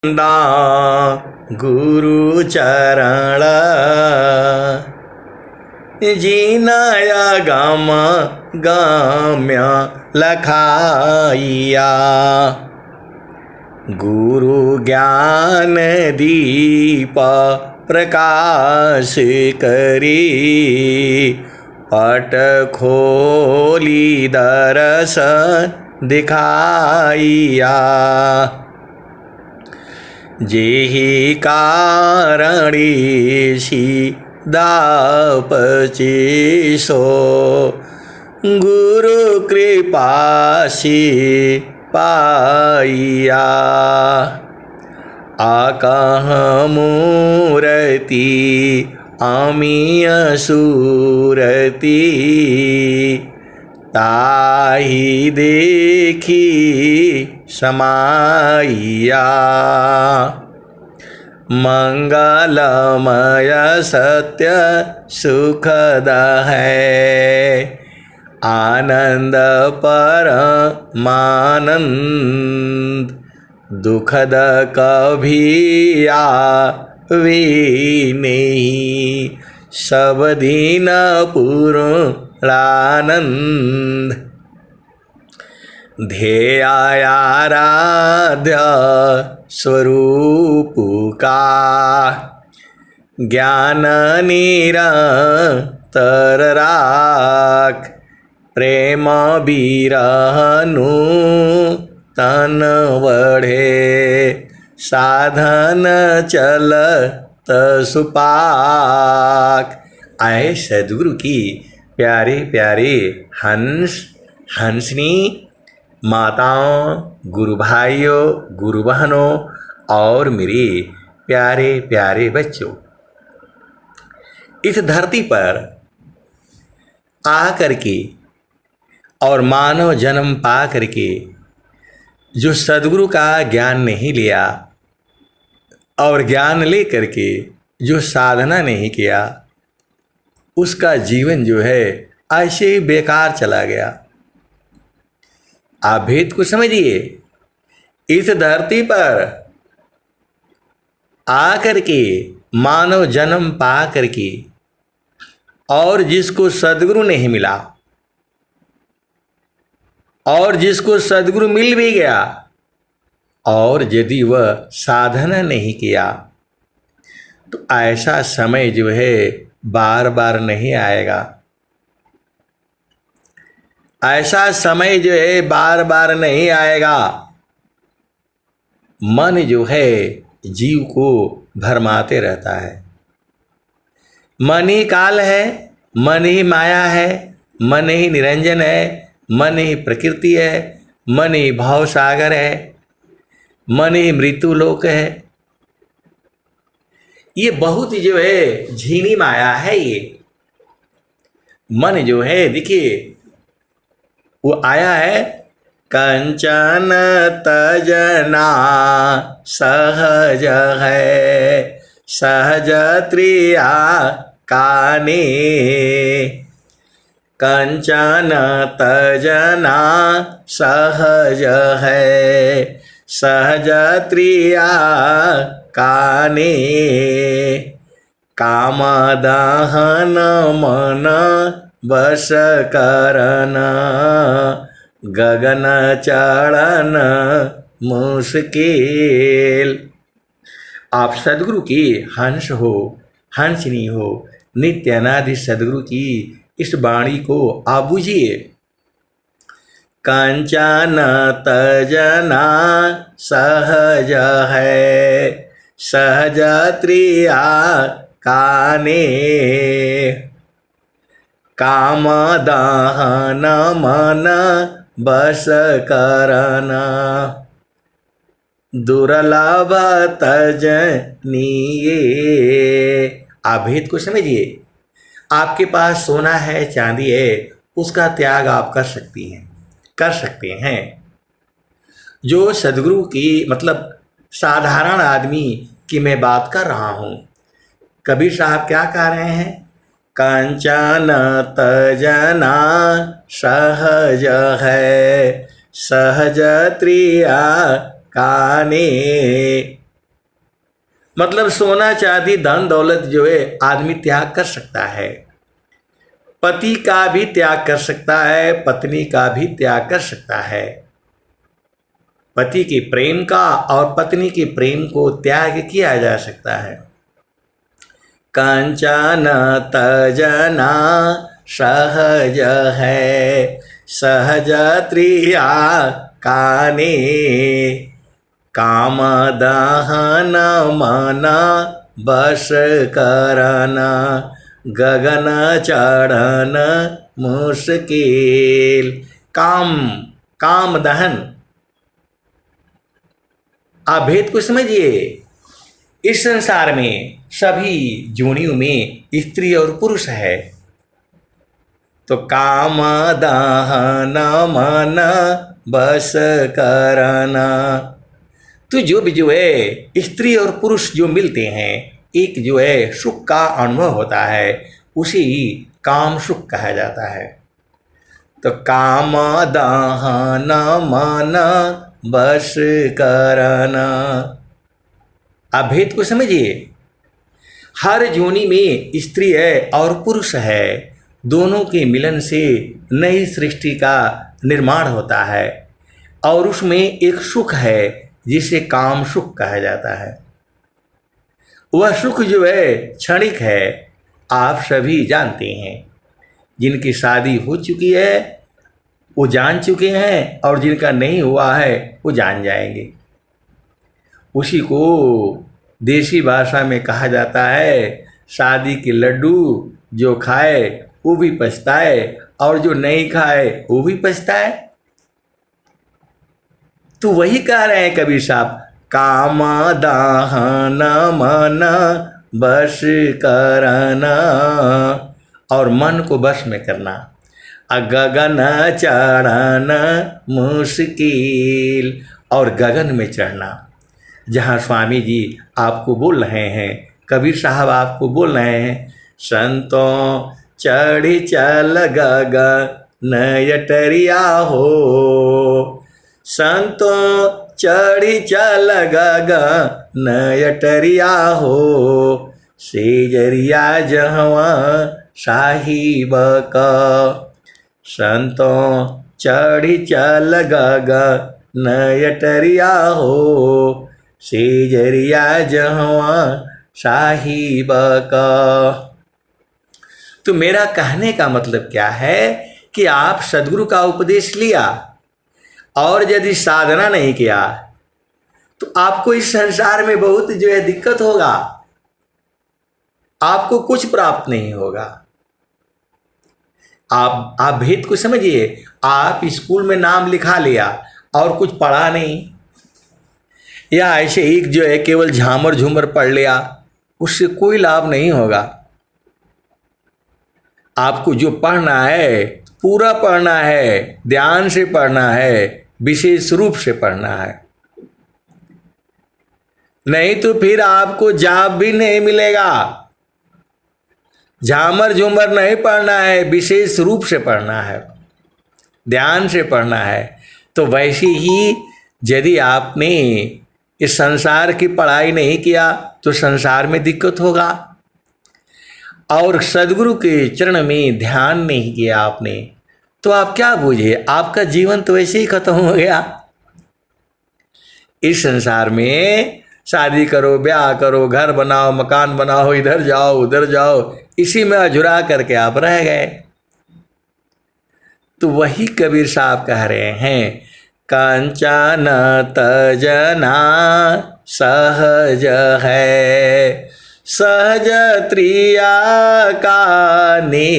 दा गुरु चरण जीनाया गाम गाम्य लखाइया। गुरु ज्ञान दीप प्रकाश करी पट खोली दरस दिखाइया। जेहि कारणी दापची सो गुरु कृपा सी पाइया। आकह मूर्ति अमीय सूरति ताहि देखी समाइया। मंगलमय सत्य सुखद है आनंद परमानंद। दुखद कभी आवे नहीं सब दिन पूर्णानंद। ध्येयाराध्य स्वरूप का ज्ञान निरंतर राख। प्रेम बिरहनु तन बढ़े साधन चलत सुपाक। आए सद्गुरु की प्यारे प्यारे हंस हंसनी माताओं, गुरु भाइयों, गुरु बहनों और मेरे प्यारे प्यारे बच्चों, इस धरती पर आ करके और मानव जन्म पा करके जो सद्गुरु का ज्ञान नहीं लिया और ज्ञान ले करके जो साधना नहीं किया, उसका जीवन जो है ऐसे ही बेकार चला गया। आप भेद को समझिए। इस धरती पर आकर के मानव जन्म पा करके और जिसको सद्गुरु नहीं मिला और जिसको सद्गुरु मिल भी गया और यदि वह साधना नहीं किया तो ऐसा समय जो है बार बार नहीं आएगा। ऐसा समय जो है बार बार नहीं आएगा। मन जो है जीव को भरमाते रहता है। मन ही काल है, मन ही माया है, मन ही निरंजन है, मन ही प्रकृति है, मन ही भाव सागर है, मन ही मृत्यु लोक है। ये बहुत जो है झीनी माया है। ये मन जो है देखिए वो आया है कंचन तजना सहज है सहज त्रिया काने। कंचन तजना सहज है सहज त्रिया काने। काम दहन मन बस करन गगन चढ़न मुश्किल। आप सद्गुरु की हंस हो, हंसनी हो, नित्य अनादि सद्गुरु की इस वाणी को आप बूझिए। कंचन तजना सहज है सहज त्रिया काने। काम दहन मन बस करना दुर्लभ तजनीये। आप भेद को समझिए। आपके पास सोना है, चांदी है, उसका त्याग आप कर सकती हैं, कर सकते हैं। जो सद्गुरु की मतलब साधारण आदमी की मैं बात कर रहा हूँ। कबीर साहब क्या कह रहे हैं? कंचन तजना सहज है सहज त्रिया काने। मतलब सोना चांदी धन दौलत जो है आदमी त्याग कर सकता है, पति का भी त्याग कर सकता है, पत्नी का भी त्याग कर सकता है। पति के प्रेम का और पत्नी के प्रेम को त्याग किया जा सकता है। कंचन तजना सहज है, सहज त्रिया काने, काम दहन मन बस करना, गगन चढ़न मुश्किल। काम, काम दहन। आप भेद को समझिए। इस संसार में सभी जोनियों में स्त्री और पुरुष है, तो काम दहन मन बस करना। तो जो भी जो है स्त्री और पुरुष जो मिलते हैं, एक जो है सुख का अनुभव होता है, उसे ही काम सुख कहा जाता है। तो काम दहन मन बस करना। आप भेद को समझिए। हर जोनी में स्त्री है और पुरुष है, दोनों के मिलन से नई सृष्टि का निर्माण होता है, और उसमें एक सुख है जिसे काम सुख कहा जाता है। वह सुख जो है क्षणिक है, आप सभी जानते हैं। जिनकी शादी हो चुकी है वो जान चुके हैं, और जिनका नहीं हुआ है वो जान जाएंगे। उसी को देसी भाषा में कहा जाता है, शादी के लड्डू जो खाए वो भी पछताए, और जो नहीं खाए वो भी पछताए। तो वही कह रहे हैं कबीर साहब, काम दहन मन बस करना, और मन को बस में करना। गगन चढ़न मुश्किल, और गगन में चढ़ना। जहाँ स्वामी जी आपको बोल रहे हैं, कबीर साहब आपको बोल रहे हैं, संतों चढ़ी चल गगन यटरिया हो, संतों चढ़ी चल गगन यटरिया हो, सेजरिया जहवा साहिब का। संतों चढ़ी चल गगन यटरिया हो, सेजरिया जहवा साहिब का। तो मेरा कहने का मतलब क्या है कि आप सद्गुरु का उपदेश लिया और यदि साधना नहीं किया तो आपको इस संसार में बहुत जो है दिक्कत होगा, आपको कुछ प्राप्त नहीं होगा। आप भेद को समझिए। आप स्कूल में नाम लिखा लिया और कुछ पढ़ा नहीं, या ऐसे एक जो है केवल झामर झूमर पढ़ लिया, उससे कोई लाभ नहीं होगा। आपको जो पढ़ना है पूरा पढ़ना है, ध्यान से पढ़ना है, विशेष रूप से पढ़ना है, नहीं तो फिर आपको जॉब भी नहीं मिलेगा। झामर झूमर नहीं पढ़ना है, विशेष रूप से पढ़ना है, ध्यान से पढ़ना है। तो वैसे ही यदि आपने इस संसार की पढ़ाई नहीं किया तो संसार में दिक्कत होगा, और सद्गुरु के चरण में ध्यान नहीं किया आपने तो आप क्या बूझे, आपका जीवन तो वैसे ही खत्म हो गया। इस संसार में शादी करो, ब्याह करो, घर बनाओ, मकान बनाओ, इधर जाओ उधर जाओ, इसी में अझुरा करके आप रह गए। तो वही कबीर साहब कह रहे हैं, कंचन तजना सहज है, सहज त्रिया काने,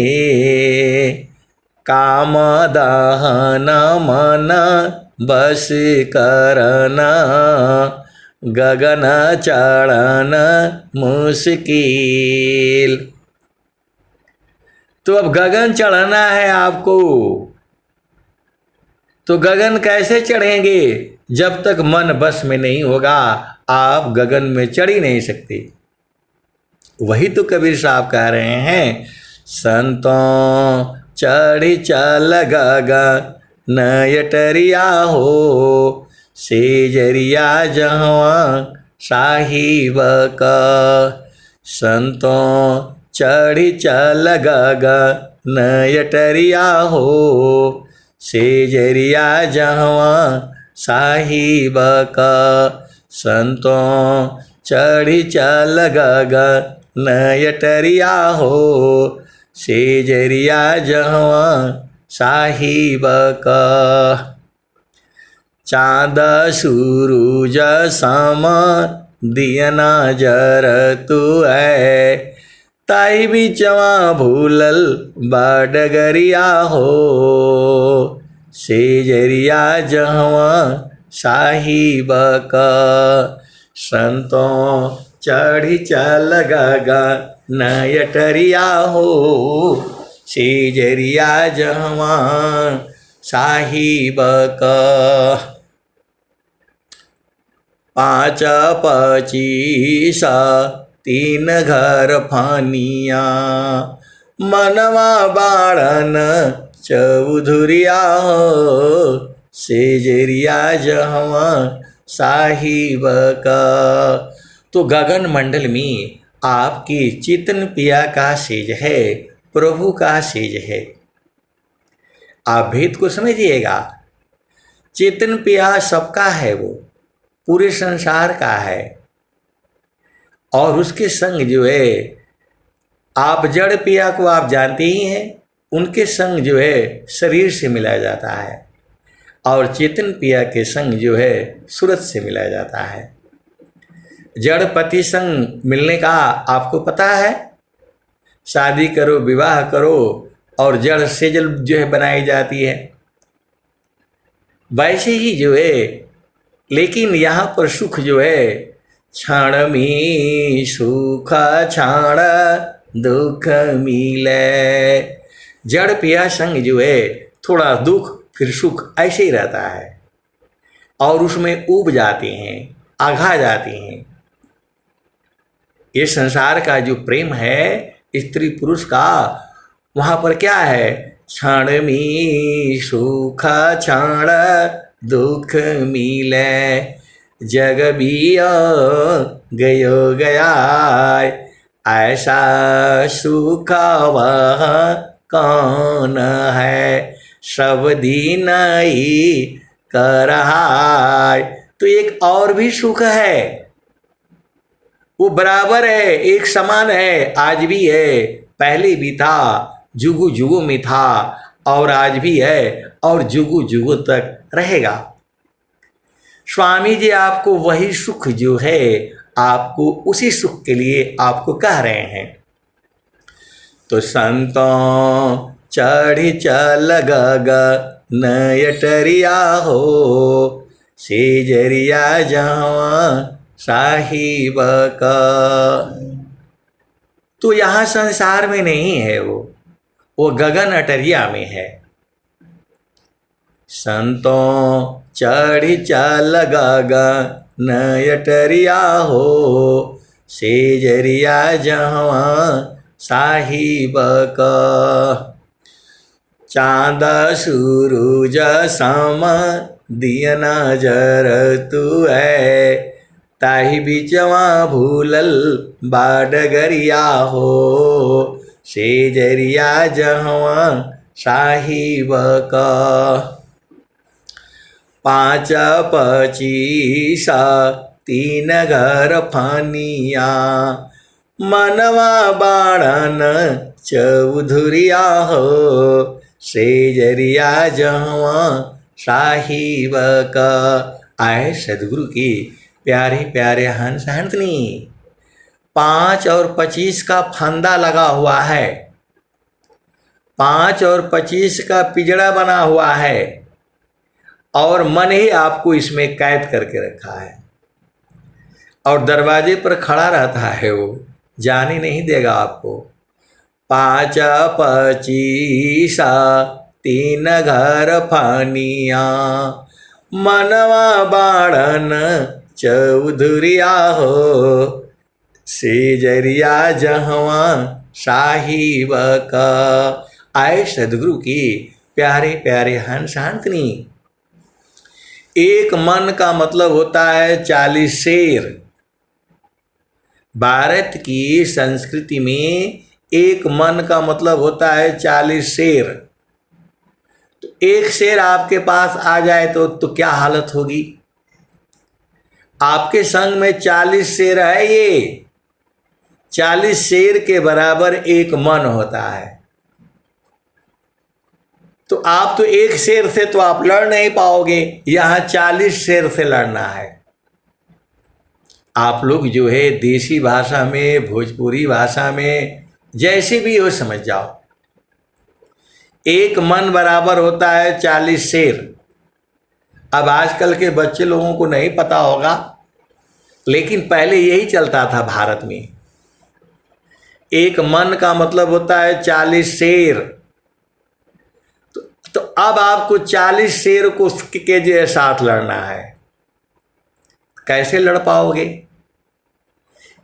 काम दहन मन बस करना, गगन चढ़न मुश्किल। तो अब गगन चढ़ना है आपको, तो गगन कैसे चढ़ेंगे? जब तक मन बस में नहीं होगा आप गगन में चढ़ ही नहीं सकते। वही तो कबीर साहब कह रहे हैं, संतों चढ़ी चल गगन यटरिया हो, सेजरिया जहवा साहिब का। संतों चढ़ी चल गगन अटरिया हो, सेजरिया जहवा साहिब का। संतों चढ़ी चल गगन अटरिया हो, सेजरिया जहवा साहिब का। चाँद सूरज सम दियना जर तू है, ताई बिचवा भूलल बाडगरिया हो, सेजरिया जहवा साहिब का। संतों चढ़ी चल गगन अटरिया हो, सेजरिया जहवा साहिब का। 5 25 3 घर फानिया, मनवा बाड़न चौधुरिया हो, सेजरिया जहवा साहिब का। तो गगन मंडल में आपकी चितन पिया का सेज है, प्रभु का सेज है। आप भेद को समझिएगा। चेतन पिया सबका है, वो पूरे संसार का है। और उसके संग जो है, आप जड़ पिया को आप जानते ही हैं, उनके संग जो है शरीर से मिलाया जाता है, और चेतन पिया के संग जो है सूरत से मिलाया जाता है। जड़ पति संग मिलने का आपको पता है, शादी करो, विवाह करो, और जड़ सेजल जो है बनाई जाती है, वैसे ही जो है। लेकिन यहाँ पर सुख जो है, क्षण में सुख क्षण दुख मिले। जड़ पिया संग जो है थोड़ा दुख फिर सुख ऐसे ही रहता है, और उसमें ऊब जाते हैं, आघा जाते हैं। ये संसार का जो प्रेम है स्त्री पुरुष का, वहाँ पर क्या है, क्षण में सुख क्षण दुख मिले, जग बिया गयो गया, ऐसा सुख वह कौन है, सब दिन ही कर रहा। तो एक और भी सुख है, वो बराबर है, एक समान है, आज भी है, पहले भी था, जुगु जुगु में था, और आज भी है, और जुगु जुगु तक रहेगा। स्वामी जी आपको वही सुख जो है, आपको उसी सुख के लिए आपको कह रहे हैं। तो संतों चढ़ी चल गगन अटरिया हो, सेजरिया जहाँ साहिब का। तो यहाँ संसार में नहीं है, वो गगन अटरिया में है। संतों चढ़ी चल गगन अटरिया हो, सेजरिया जहाँ साहिब का। चाँद सूरज सम दियना जर तू है, ताही बिचवा भूलल बाडगरिया हो, सेजरिया जहवा साहिब का। 5 25 3 घर फानिया, मनवा बाड़न चौधुरिया हो, सेजरिया जहवा साहिब का। आए सदगुरु की प्यारे प्यारे हंस हंसनी, 5 और 25 का फंदा लगा हुआ है, 5 और 25 का पिंजड़ा बना हुआ है, और मन ही आपको इसमें कैद करके रखा है, और दरवाजे पर खड़ा रहता है, वो जाने नहीं देगा आपको। 5 25 3 घर फानिया, मनवा बाड़न चौधुरिया हो, सेजरिया जहवा साहिब का। आए सदगुरु की प्यारे प्यारे हंस हंसनी। एक मन का मतलब होता है 40 शेर, भारत की संस्कृति में एक मन का मतलब होता है 40 शेर। तो एक शेर आपके पास आ जाए तो क्या हालत होगी। आपके संग में 40 शेर है, ये 40 शेर के बराबर एक मन होता है। तो आप तो एक शेर से तो आप लड़ नहीं पाओगे, यहां 40 शेर से लड़ना है। आप लोग जो है देसी भाषा में, भोजपुरी भाषा में, जैसे भी हो समझ जाओ, एक मन बराबर होता है 40 शेर। अब आजकल के बच्चे लोगों को नहीं पता होगा, लेकिन पहले यही चलता था भारत में। एक मन का मतलब होता है 40 शेर। तो अब आपको 40 शेर को के साथ लड़ना है, कैसे लड़ पाओगे।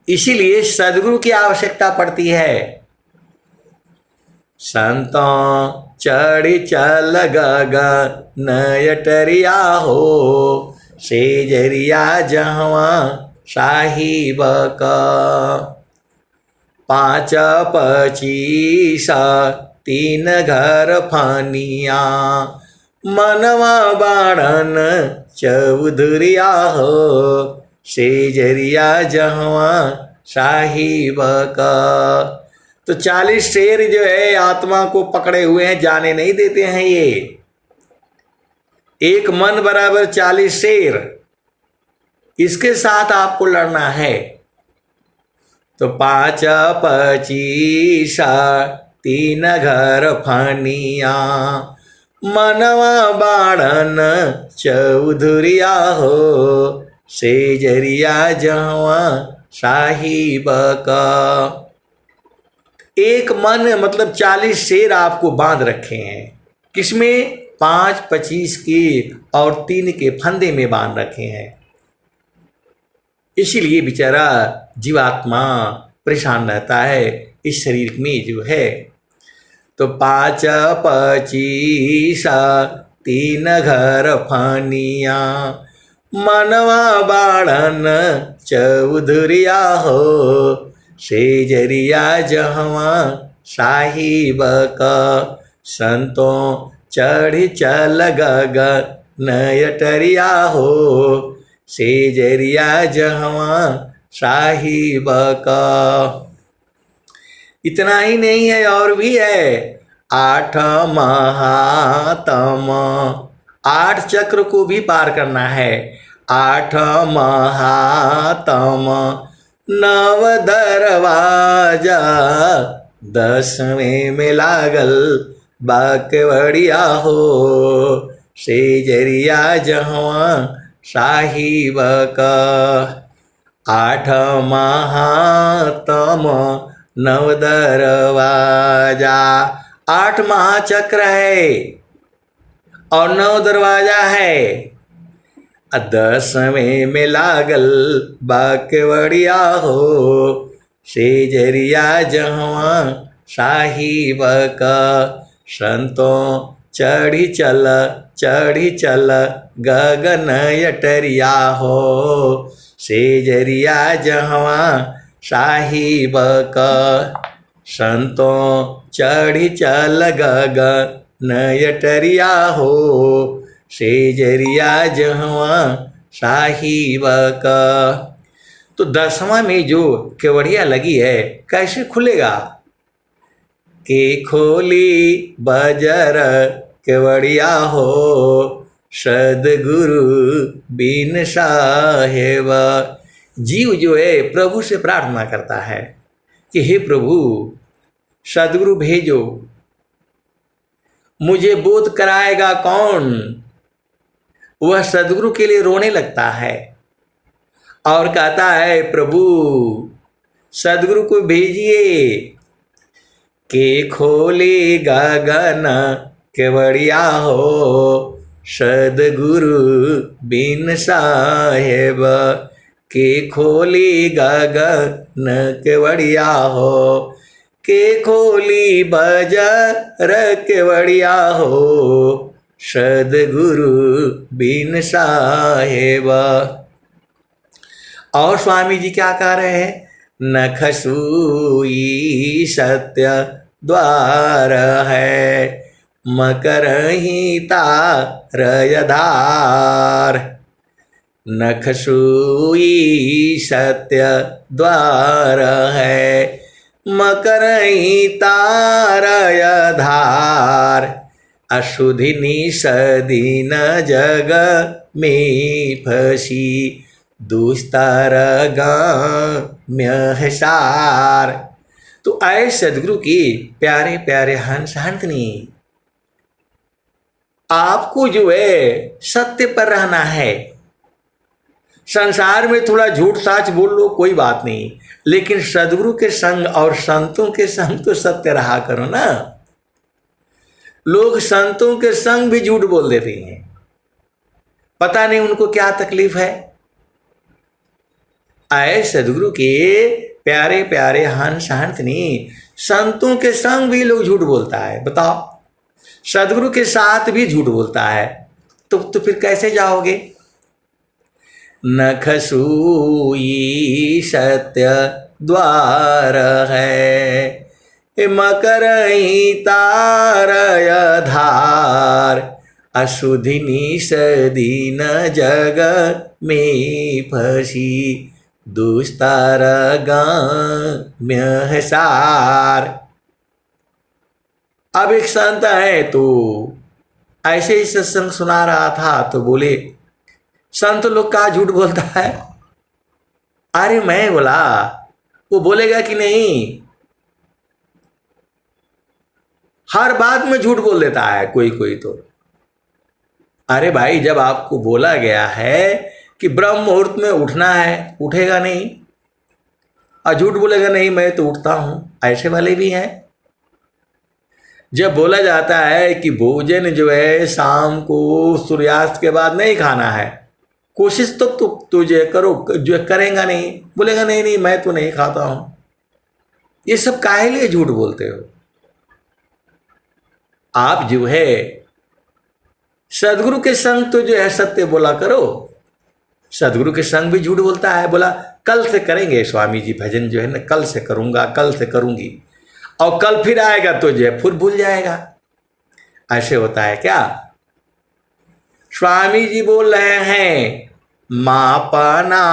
इसीलिए सदगुरु की आवश्यकता पड़ती है। संतों चढ़ी चल गगन अटरिया हो, सेजरिया जहवा साहिब का। 5 25 3 घर फानिया, मनवा बाड़न चौधरिया हो, सेजरिया जहवा साहिब का। तो 40 शेर जो है आत्मा को पकड़े हुए हैं, जाने नहीं देते हैं। ये एक मन बराबर 40 शेर, इसके साथ आपको लड़ना है। तो 5 25 3 घर फानिया, मनवा बाड़न चौधरिया हो, सेजरिया जहवा साहिब का। एक मन मतलब 40 शेर आपको बांध रखे हैं। किसमें? 5 25 के और 3 के फंदे में बांध रखे हैं। इसीलिए बेचारा जीवात्मा परेशान रहता है इस शरीर में जो है। तो 5 25 3 घर फानिया, मनवा बाड़न चौधरिया हो, सेजरिया जहवा साहिब का। संतों चढ़ी चल गगन अटरिया हो, सेजरिया जहवा साहिब का। इतना ही नहीं है, और भी है। 8 महातम, 8 चक्र को भी पार करना है। 8 महातम 9 दरवाजा, 10वें में लागल बाकवड़िया हो, सेजरिया जहवा साहिब का। 8 महातम 9 दरवाजा, 8 महाचक्र है और 9 दरवाजा है। 10वें में लागल बाकवड़िया हो, सेजरिया जहवा साहिब का। संतों चढ़ी चल गगन अटरिया हो, सेजरिया जहवा साहिब का। संतों चढ़ी चल गगन अटरिया हो, सेजरिया जहवा साहिब का। तो 10वां में जो केवड़िया लगी है, कैसे खुलेगा? के खोली बजर केवड़िया हो, सदगुरु बिन साहेब। जीव जो है प्रभु से प्रार्थना करता है कि हे प्रभु सदगुरु भेजो, मुझे बोध कराएगा कौन? वह सदगुरु के लिए रोने लगता है और कहता है प्रभु सदगुरु को भेजिए। के खोली गगन केवड़िया हो, सदगुरु बिन साहेब। के खोली गगन केवड़िया हो, के खोली बजर केवड़िया हो, सदगुरु बिन साहेब। और स्वामी जी क्या कह रहे हैं? नखसूई सत्य द्वार है, मकरहि तारयधार। नखसूई सत्य द्वार है, मकरहि तारयधार। अशुद्धि निषदीन जग में फसी, दुस्तर गाम्य है सार। तो आए सदगुरु की प्यारे प्यारे हंस हंसनी, आपको जो है सत्य पर रहना है। संसार में थोड़ा झूठ साच बोल लो कोई बात नहीं, लेकिन सदगुरु के संग और संतों के संग तो सत्य रहा करो ना। लोग संतों के संग भी झूठ बोल देते हैं, पता नहीं उनको क्या तकलीफ है। आए सदगुरु के प्यारे प्यारे हंस हंसनी, संतों के संग भी लोग झूठ बोलता है। बताओ, सदगुरु के साथ भी झूठ बोलता है, तो फिर कैसे जाओगे। नखसूई सत्य द्वार है, मकरहि तारयधार। अशुद्धि निषदीन जग में फसी, दुस्तर गाम्य है सार। अब एक संत है तो ऐसे ही सत्संग सुना रहा था, तो बोले संत लोग का झूठ बोलता है। अरे मैं बोला वो बोलेगा कि नहीं, हर बात में झूठ बोल देता है कोई कोई तो। अरे भाई, जब आपको बोला गया है कि ब्रह्म मुहूर्त में उठना है, उठेगा नहीं और झूठ बोलेगा नहीं मैं तो उठता हूं, ऐसे वाले भी हैं। जब बोला जाता है कि भोजन जो है शाम को सूर्यास्त के बाद नहीं खाना है, कोशिश तो तुझे करो, जो करेगा नहीं, बोलेगा नहीं नहीं मैं तो नहीं खाता हूं। ये सब काहे लिए झूठ बोलते हो। आप जो है सदगुरु के संग तो जो है सत्य बोला करो। सदगुरु के संग भी झूठ बोलता है, बोला कल से करेंगे स्वामी जी भजन, जो है ना कल से करूंगा, कल से करूंगी, और कल फिर आएगा तो जो है फिर भूल जाएगा। ऐसे होता है क्या। स्वामी जी बोल रहे हैं मापनापनी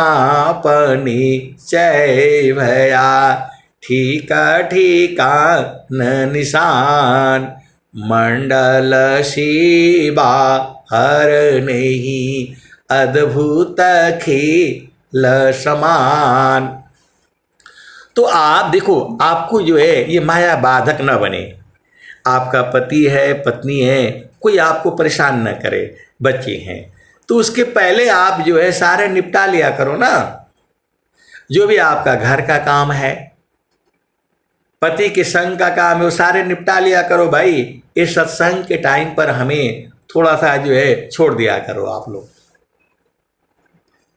चय भया, ठीका ठीका न निशान। मंडल शिवा हर नहीं, अद्भुत खेल समान। तो आप देखो, आपको जो है ये माया बाधक न बने। आपका पति है, पत्नी है, कोई आपको परेशान न करे, बच्चे हैं, तो उसके पहले आप जो है सारे निपटा लिया करो ना। जो भी आपका घर का काम है, पति के संग का काम है, वो सारे निपटा लिया करो भाई। इस सत्संग के टाइम पर हमें थोड़ा सा जो है छोड़ दिया करो। आप लोग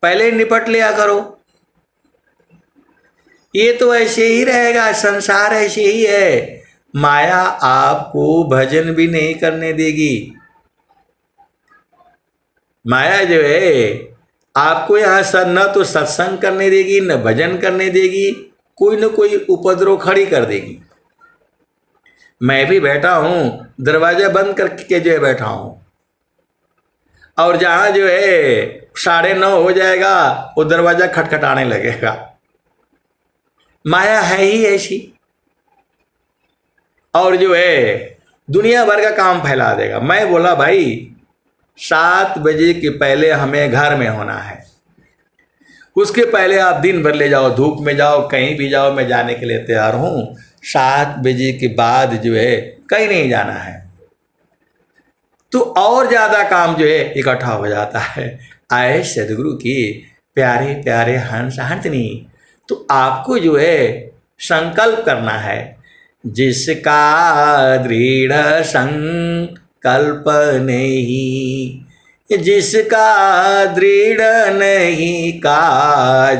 पहले निपट लिया करो। ये तो ऐसे ही रहेगा, संसार ऐसे ही है। माया आपको भजन भी नहीं करने देगी। माया जो है आपको यहाँ न तो सत्संग करने देगी, न भजन करने देगी, कोई न कोई उपद्रव खड़ी कर देगी। मैं भी बैठा हूं, दरवाजा बंद करके जो है बैठा हूं, और जहां जो है 9:30 हो जाएगा वो दरवाजा खटखटाने लगेगा। माया है ही ऐसी, और जो है दुनिया भर का काम फैला देगा। मैं बोला भाई 7 बजे के पहले हमें घर में होना है, उसके पहले आप दिन भर ले जाओ, धूप में जाओ, कहीं भी जाओ, मैं जाने के लिए तैयार हूं। 7 बजे के बाद जो है कहीं नहीं जाना है, तो और ज्यादा काम जो है इकट्ठा हो जाता है। आए सदगुरु की प्यारे प्यारे हंस हंसनी, तो आपको जो है संकल्प करना है। जिसका दृढ़ संकल्प नहीं, जिसका दृढ़ नहीं काज,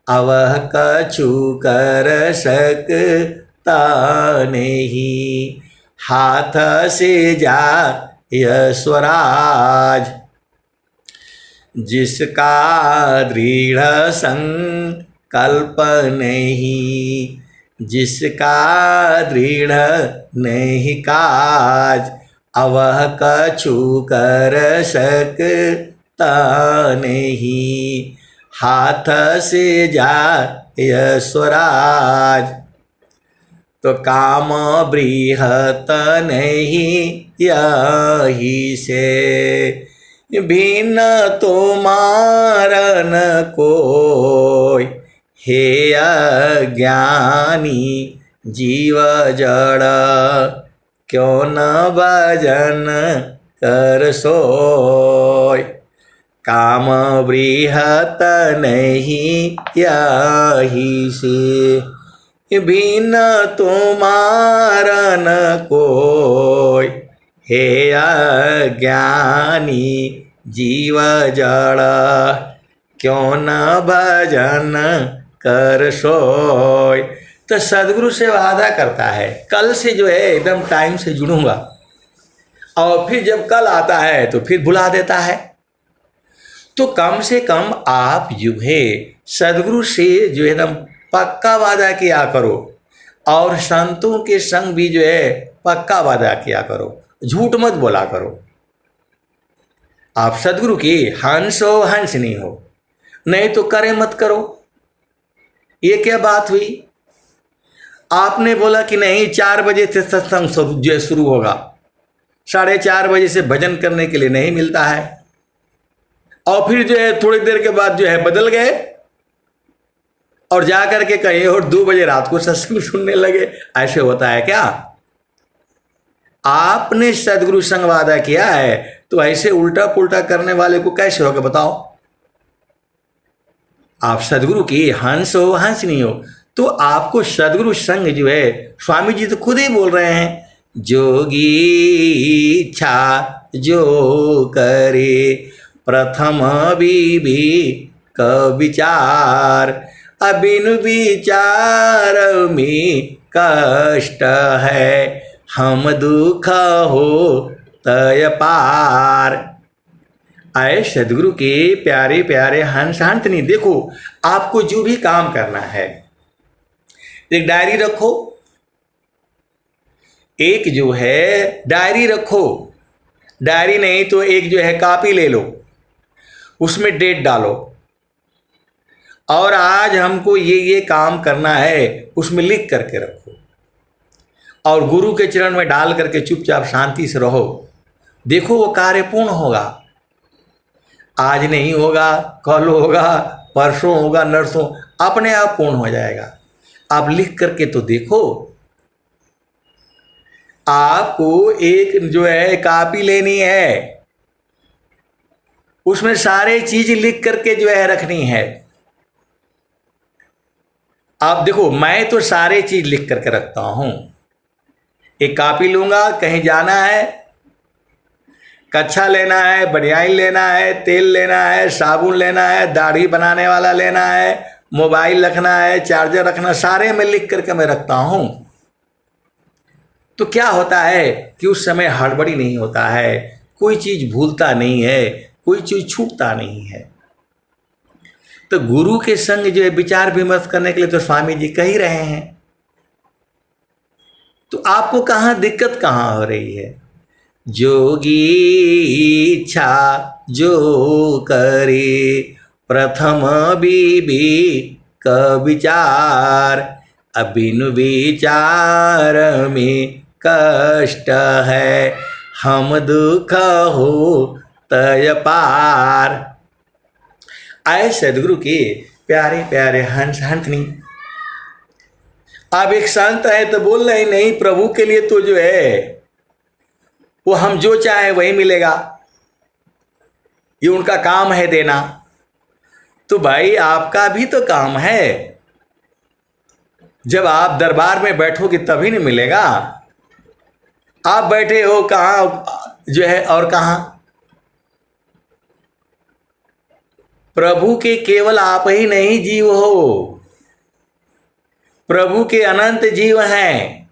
अवह कछु कर सकता नहीं। हाथ से जाय स्वराज। जिसका दृढ़ संकल्प कल्प नहीं, जिसका दृढ़ नहीं काज, अवह कछु कर सकता नहीं, हाथ से जाय स्वराज। तो काम बृहत नहीं यही से, भिन्न तो मारन कोय, हे अज्ञानी जीव जड़, क्यों न भजन कर सोय। काम बृहत नहीं यही से, भिन्न तुम्हारन कोय, हे अज्ञानी जीव जड़, क्यों न भजन कर सोय। तो सदगुरु से वादा करता है, कल से जो है एकदम टाइम से जुड़ूंगा, और फिर जब कल आता है तो फिर भुला देता है। तो कम से कम आप जो है सदगुरु से जो है एकदम पक्का वादा किया करो, और संतों के संग भी जो है पक्का वादा किया करो, झूठ मत बोला करो। आप सदगुरु की हंस हो हंस नहीं हो, नहीं तो करे मत करो। ये क्या बात हुई? आपने बोला कि नहीं 4 बजे से सत्संग जो है शुरू होगा, 4:30 बजे से भजन करने के लिए नहीं मिलता है, और फिर जो है थोड़ी देर के बाद जो है बदल गए और जा करके कहीं और 2 बजे रात को सत्संग सुनने लगे। ऐसे होता है क्या? आपने सदगुरु संग वादा किया है, तो ऐसे उल्टा पुल्टा करने वाले को कैसे होगा बताओ? आप सदगुरु की हंस हो हंस नहीं हो, तो आपको सदगुरु संग जो है स्वामी जी तो खुद ही बोल रहे हैं, जोगी इच्छा जो करे, प्रथम भी क विचार, अबिनु विचार में कष्ट है, हम दुख हो तय पार। आए सदगुरु के प्यारे प्यारे हंस हंसनी, देखो आपको जो भी काम करना है, एक डायरी रखो, एक जो है डायरी रखो, डायरी नहीं तो एक जो है कॉपी ले लो, उसमें डेट डालो, और आज हमको ये काम करना है उसमें लिख करके रखो, और गुरु के चरण में डाल करके चुपचाप शांति से रहो। देखो वो कार्य पूर्ण होगा, आज नहीं होगा, कल होगा, परसों होगा, नरसों, अपने आप पूर्ण हो जाएगा। आप लिख करके तो देखो। आपको एक जो है कॉपी लेनी है, उसमें सारे चीज लिख करके जो है रखनी है। आप देखो, मैं तो सारे चीज लिख करके रखता हूं। एक कॉपी लूंगा, कहीं जाना है, कच्छा लेना है, बनियान लेना है, तेल लेना है, साबुन लेना है, दाढ़ी बनाने वाला लेना है, मोबाइल रखना है, चार्जर रखना, सारे में लिख करके मैं रखता हूं। तो क्या होता है कि उस समय हड़बड़ी नहीं होता है, कोई चीज भूलता नहीं है, कोई चीज छूटता नहीं है। तो गुरु के संग जो है विचार विमर्श करने के लिए तो स्वामी जी कह ही रहे हैं, तो आपको कहाँ दिक्कत कहाँ हो रही है? जोगी इच्छा जो करे, प्रथम भी क विचार, अबिनु विचार में कष्ट है, हम दुख हो तय पार। आए सदगुरु के प्यारे प्यारे हंस हंसनी। अब एक संत है तो बोल रहे नहीं, प्रभु के लिए तो जो है वो हम जो चाहे वही मिलेगा, ये उनका काम है देना। तो भाई आपका भी तो काम है, जब आप दरबार में बैठोगे तभी नहीं मिलेगा। आप बैठे हो कहाँ जो है और कहाँ? प्रभु के केवल आप ही नहीं जीव हो, प्रभु के अनंत जीव हैं,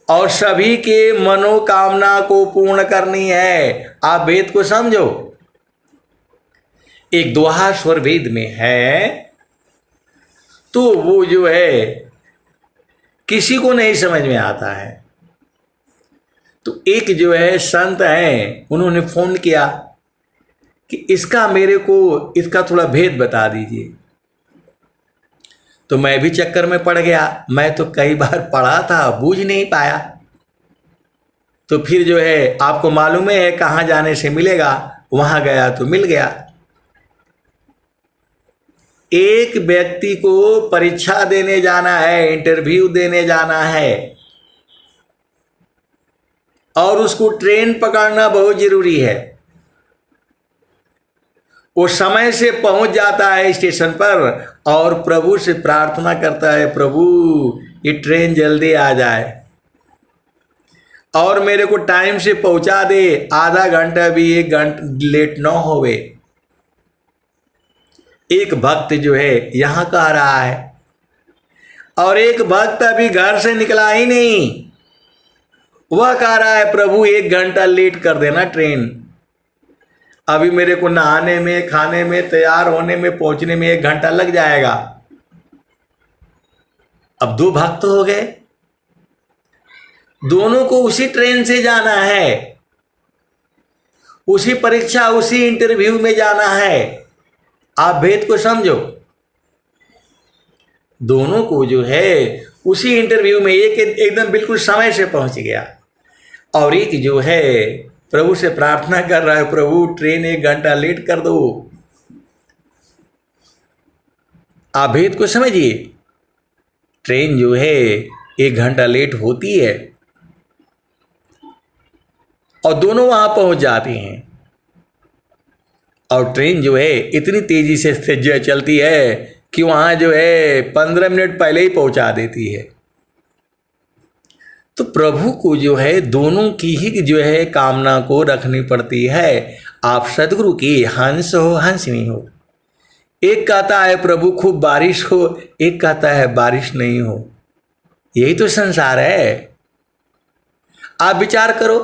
और सभी के मनोकामना को पूर्ण करनी है। आप वेद को समझो, एक दोहा स्वर वेद में है, तो वो जो है किसी को नहीं समझ में आता है। तो एक जो है संत हैं, उन्होंने फोन किया कि इसका मेरे को इसका थोड़ा भेद बता दीजिए। तो मैं भी चक्कर में पड़ गया, मैं तो कई बार पढ़ा था, बूझ नहीं पाया। तो फिर जो है आपको मालूम है कहाँ जाने से मिलेगा, वहां गया तो मिल गया। एक व्यक्ति को परीक्षा देने जाना है, इंटरव्यू देने जाना है, और उसको ट्रेन पकड़ना बहुत जरूरी है। वो समय से पहुंच जाता है स्टेशन पर और प्रभु से प्रार्थना करता है, प्रभु ये ट्रेन जल्दी आ जाए और मेरे को टाइम से पहुंचा दे, आधा घंटा भी 1 घंटा लेट न होवे। एक भक्त जो है यहां कह रहा है, और एक भक्त अभी घर से निकला ही नहीं, वह कह रहा है प्रभु 1 घंटा लेट कर देना ट्रेन, अभी मेरे को नहाने में, खाने में, तैयार होने में, पहुंचने में 1 घंटा लग जाएगा। अब 2 भक्त हो गए, दोनों को उसी ट्रेन से जाना है, उसी परीक्षा, उसी इंटरव्यू में जाना है। आप भेद को समझो, दोनों को जो है उसी इंटरव्यू में, एक एकदम बिल्कुल समय से पहुंच गया और एक जो है प्रभु से प्रार्थना कर रहा है, प्रभु ट्रेन 1 घंटा लेट कर दो। आप भेद को समझिए, ट्रेन जो है 1 घंटा लेट होती है और दोनों वहां पहुंच जाते हैं, और ट्रेन जो है इतनी तेजी से जो है चलती है कि वहां जो है 15 मिनट पहले ही पहुंचा देती है। तो प्रभु को जो है दोनों की ही जो है कामना को रखनी पड़ती है। आप सदगुरु की हंस हो, हंसनी हो। एक कहता है प्रभु खूब बारिश हो, एक कहता है बारिश नहीं हो। यही तो संसार है। आप विचार करो,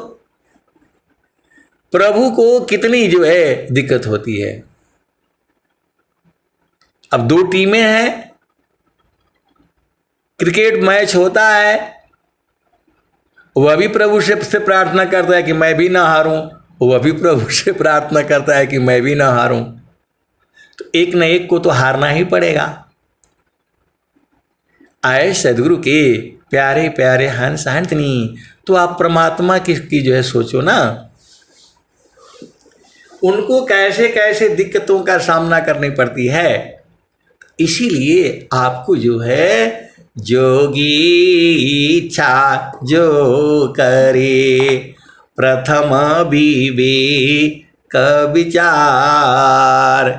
प्रभु को कितनी जो है दिक्कत होती है। अब 2 टीमें हैं, क्रिकेट मैच होता है, वह भी प्रभु से प्रार्थना करता है कि मैं भी ना हारूं, वह भी प्रभु से प्रार्थना करता है कि मैं भी ना हारूं। तो एक न एक को तो हारना ही पड़ेगा। आए सदगुरु के प्यारे प्यारे हंस हंसनी, तो आप परमात्मा की जो है सोचो ना, उनको कैसे कैसे दिक्कतों का सामना करनी पड़ती है। इसीलिए आपको जो है जोगी इच्छा जो करे, प्रथम विवेक विचार।